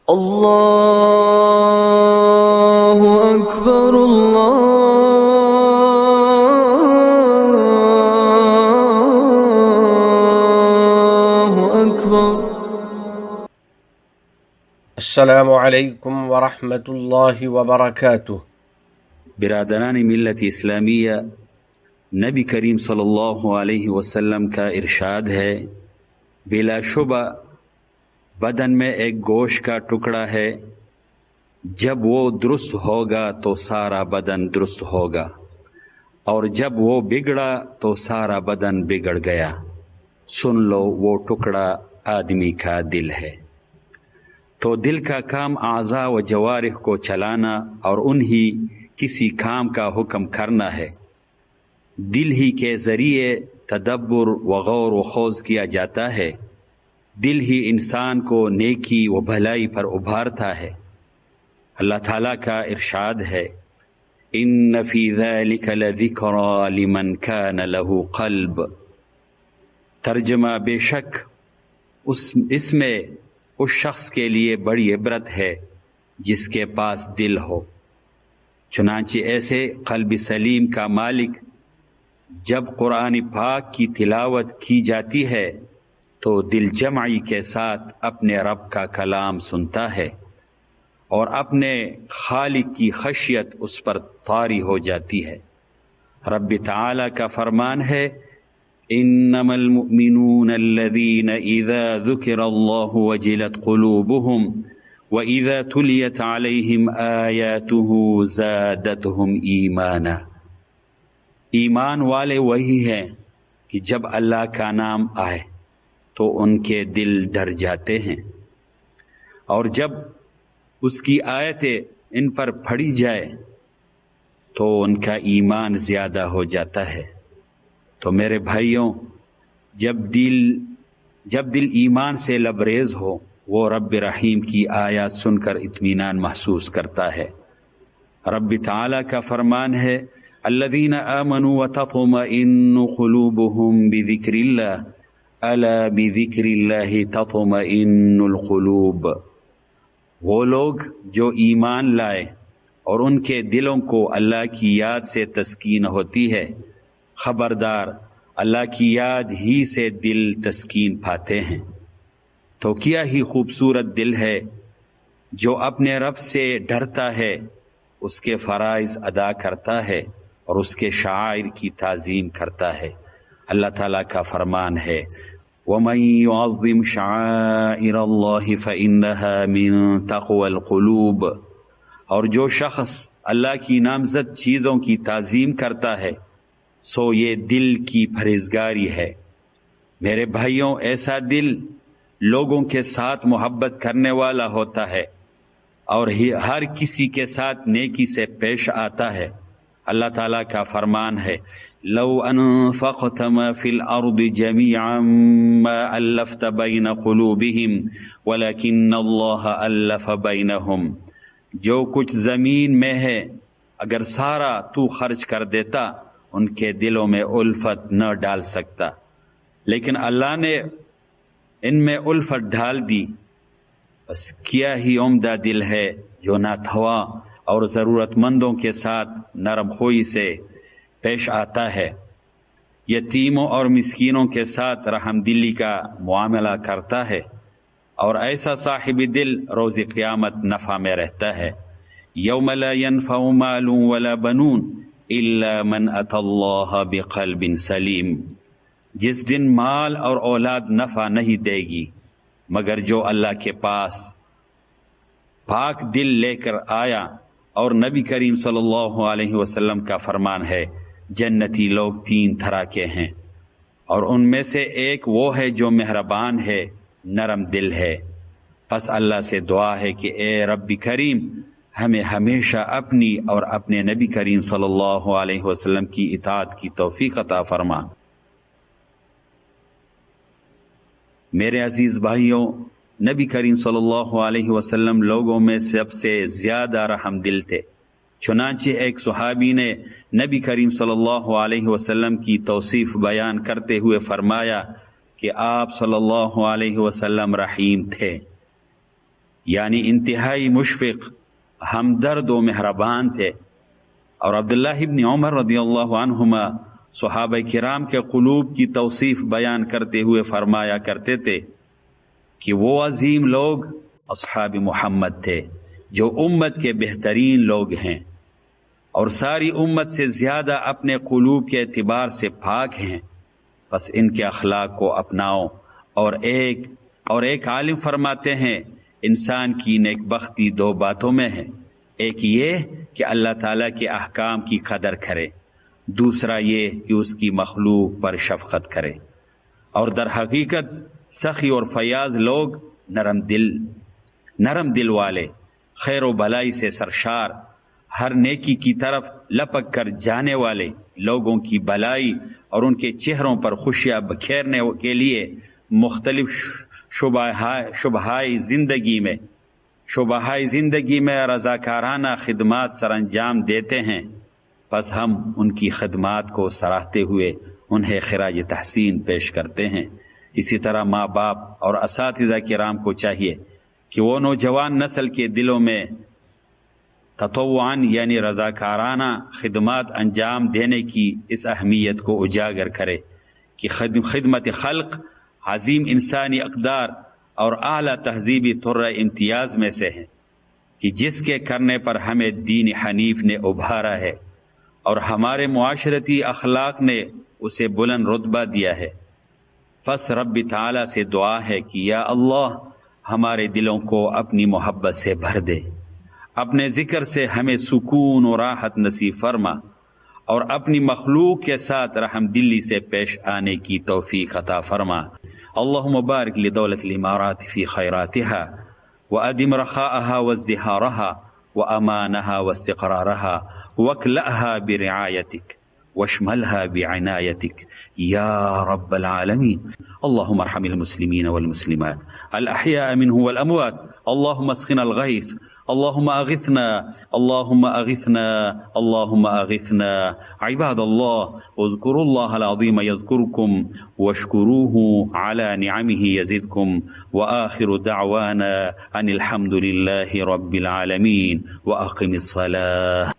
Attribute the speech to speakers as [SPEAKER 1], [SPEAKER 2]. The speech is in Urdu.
[SPEAKER 1] اللہ اکبر اللہ اکبر۔
[SPEAKER 2] السلام علیکم ورحمۃ اللہ وبرکاتہ۔
[SPEAKER 3] برادران ملت اسلامیہ، نبی کریم صلی اللہ علیہ وسلم کا ارشاد ہے، بلا شبہ بدن میں ایک گوشت کا ٹکڑا ہے، جب وہ درست ہوگا تو سارا بدن درست ہوگا، اور جب وہ بگڑا تو سارا بدن بگڑ گیا۔ سن لو، وہ ٹکڑا آدمی کا دل ہے۔ تو دل کا کام اعضاء و جوارح کو چلانا اور انہی کسی کام کا حکم کرنا ہے۔ دل ہی کے ذریعے تدبر و غور و خوض کیا جاتا ہے۔ دل ہی انسان کو نیکی و بھلائی پر ابھارتا ہے۔ اللہ تعالیٰ کا ارشاد ہے، ان فی ذلک لذکری لمن کان له قلب۔ ترجمہ، بے شک اس میں اس شخص کے لیے بڑی عبرت ہے جس کے پاس دل ہو۔ چنانچہ ایسے قلب سلیم کا مالک جب قرآن پاک کی تلاوت کی جاتی ہے تو دل جمعی کے ساتھ اپنے رب کا کلام سنتا ہے اور اپنے خالق کی خشیت اس پر طاری ہو جاتی ہے۔ رب تعالی کا فرمان ہے، انما المؤمنون الذین اذا ذکر اللہ وجلت قلوبهم واذا تلیت علیہم آیاته زادتهم ایمانا۔ ایمان والے وہی ہیں کہ جب اللہ کا نام آئے تو ان کے دل ڈر جاتے ہیں، اور جب اس کی آیتیں ان پر پڑھی جائے تو ان کا ایمان زیادہ ہو جاتا ہے۔ تو میرے بھائیوں، جب دل ایمان سے لبریز ہو، وہ رب رحیم کی آیات سن کر اطمینان محسوس کرتا ہے۔ رب تعالی کا فرمان ہے، الذین آمنوا وتطمئن قلوبهم بذکر اللہ الا بذکر اللہ تطمئن القلوب۔ وہ لوگ جو ایمان لائے اور ان کے دلوں کو اللہ کی یاد سے تسکین ہوتی ہے، خبردار، اللہ کی یاد ہی سے دل تسکین پاتے ہیں۔ تو کیا ہی خوبصورت دل ہے جو اپنے رب سے ڈرتا ہے، اس کے فرائض ادا کرتا ہے اور اس کے شعائر کی تعظیم کرتا ہے۔ اللہ تعالیٰ کا فرمان ہے، وَمَن يُعَظِّمْ شَعَائِرَ اللَّهِ فَإِنَّهَا مِن تَقْوَى الْقُلُوبِ۔ اور جو شخص اللہ کی نامزد چیزوں کی تعظیم کرتا ہے سو یہ دل کی پرہیزگاری ہے۔ میرے بھائیوں، ایسا دل لوگوں کے ساتھ محبت کرنے والا ہوتا ہے اور ہر کسی کے ساتھ نیکی سے پیش آتا ہے۔ اللہ تعالیٰ کا فرمان ہے، لو انفقت ما فی الارض جميعا ما الفت بین قلوبهم ولکن اللہ الف بینہم۔ جو کچھ زمین میں ہے اگر سارا تو خرچ کر دیتا ان کے دلوں میں الفت نہ ڈال سکتا، لیکن اللہ نے ان میں الفت ڈال دی۔ بس کیا ہی عمدہ دل ہے جو ناتھواں اور ضرورت مندوں کے ساتھ نرم خوئی سے پیش آتا ہے، یتیموں اور مسکینوں کے ساتھ رحم دلی کا معاملہ کرتا ہے، اور ایسا صاحب دل روز قیامت نفع میں رہتا ہے۔ یوم لا ينفع مال ولا بنون الا من اتى اللہ بقلب سلیم۔ جس دن مال اور اولاد نفع نہیں دے گی مگر جو اللہ کے پاس پاک دل لے کر آیا۔ اور نبی کریم صلی اللہ علیہ وسلم کا فرمان ہے، جنتی لوگ 3 طرح کے ہیں، اور ان میں سے ایک وہ ہے جو مہربان ہے، نرم دل ہے۔ پس اللہ سے دعا ہے کہ اے رب کریم، ہمیں ہمیشہ اپنی اور اپنے نبی کریم صلی اللہ علیہ وسلم کی اطاعت کی توفیق عطا فرما۔ میرے عزیز بھائیوں، نبی کریم صلی اللہ علیہ وسلم لوگوں میں سب سے زیادہ رحم دل تھے۔ چنانچہ ایک صحابی نے نبی کریم صلی اللہ علیہ وسلم کی توصیف بیان کرتے ہوئے فرمایا کہ آپ صلی اللہ علیہ وسلم رحیم تھے۔ یعنی انتہائی مشفق، ہمدرد و مہربان تھے۔ اور عبداللہ ابن عمر رضی اللہ عنہما صحابہ کرام کے قلوب کی توصیف بیان کرتے ہوئے فرمایا کرتے تھے کہ وہ عظیم لوگ اصحاب محمد تھے جو امت کے بہترین لوگ ہیں اور ساری امت سے زیادہ اپنے قلوب کے اعتبار سے پاک ہیں، بس ان کے اخلاق کو اپناؤ۔ اور ایک عالم فرماتے ہیں انسان کی نیک بختی دو باتوں میں ہے، ایک یہ کہ اللہ تعالیٰ کے احکام کی قدر کرے، دوسرا یہ کہ اس کی مخلوق پر شفقت کرے۔ اور در حقیقت سخی اور فیاض لوگ نرم دل والے، خیر و بلائی سے سرشار، ہر نیکی کی طرف لپک کر جانے والے، لوگوں کی بلائی اور ان کے چہروں پر خوشیاں بکھیرنے کے لیے مختلف شبہائی زندگی میں رضاکارانہ خدمات سر انجام دیتے ہیں، پس ہم ان کی خدمات کو سراہتے ہوئے انہیں خراج تحسین پیش کرتے ہیں۔ اسی طرح ماں باپ اور اساتذہ کرام کو چاہیے کہ وہ نوجوان نسل کے دلوں میں تطوعاً یعنی رضاکارانہ خدمات انجام دینے کی اس اہمیت کو اجاگر کرے کہ خدمت خلق عظیم انسانی اقدار اور اعلیٰ تہذیبی طرہ امتیاز میں سے ہے کہ جس کے کرنے پر ہمیں دین حنیف نے ابھارا ہے اور ہمارے معاشرتی اخلاق نے اسے بلند رتبہ دیا ہے۔ پس رب تعالیٰ سے دعا ہے کہ یا اللہ ہمارے دلوں کو اپنی محبت سے بھر دے، اپنے ذکر سے ہمیں سکون و راحت نصیب فرما اور اپنی مخلوق کے ساتھ رحم دلی سے پیش آنے کی توفیق عطا فرما۔ اللہم بارک لدولت الامارات فی خیراتها وادم رخاءها وازدهارها وامانها واستقرارها واکلأها برعایتک واشملها بعنایتک یا رب العالمین۔ اللہم ارحم المسلمین والمسلمات الاحیاء منهم والاموات، اللہم اسقنا الغیث، اللہم اغثنا، اللہم اغثنا، اللہم اغثنا۔ عباد اللہ اذکروا اللہ العظیم یذکرکم واشکروہ علی نعمہ یزدکم، وآخر دعوانا ان الحمد للہ رب العالمین، واقم الصلاة۔